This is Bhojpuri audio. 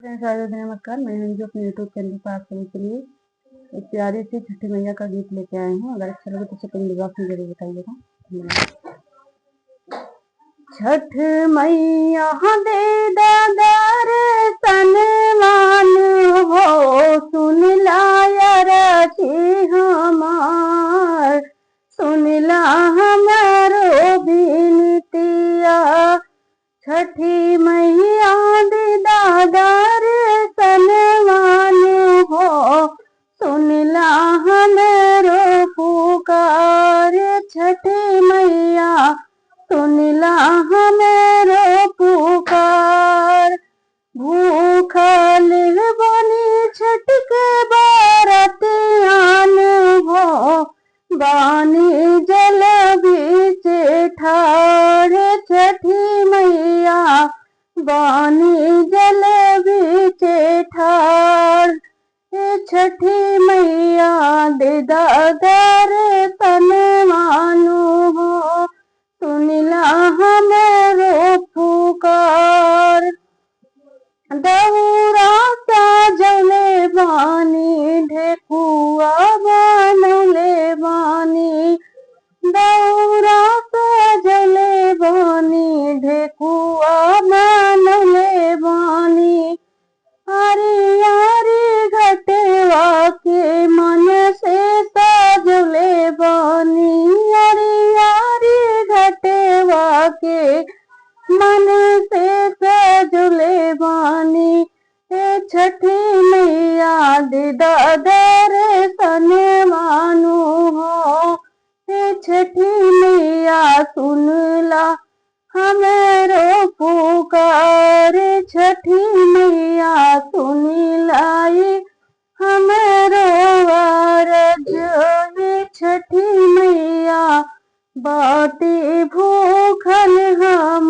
नमस्कार। मैं अंजू अपने यूट्यूब चैनल पर आप सभी के लिए एक प्यारी सी छठी मैया का गीत लेके आए हूँ। अगर अच्छा लगे तो इसे कमेंट बॉक्स में जरूर बताइएगा। धन्यवाद। छठ मैया दे दादर सनमान हो, सुन लाया रखी हमार, सुन ला हमारो बिनतिया। छठी मैया दे दादर सनमान हो, सुन ला हमारो पुकार। छठी मैया सुन ला हमारो पुकार। भूखल बनी छठ के बरतियान हो, बानी जल बीच ठाड़। छठी मैया बानी जल बीच ठाड़। छठी मैया दे दादर सनमानु हो, सुन ला हमारो पुकार। दौरा साजले बानी, ढेकुआ बनले बानी। दौरा साजले बानी, ढेकुआ बनले बानी। आरी आरी घटवा के मन से साजले बानी। आरी आरी घटवा के मन से सजले बानी। छठी मैया दे दादर सनमानु हो, छठी मैया सुन ला हमारो पुकार। छठी मैया सुन लाई हमारो अरज। छठी मैया बाटे भूखल हम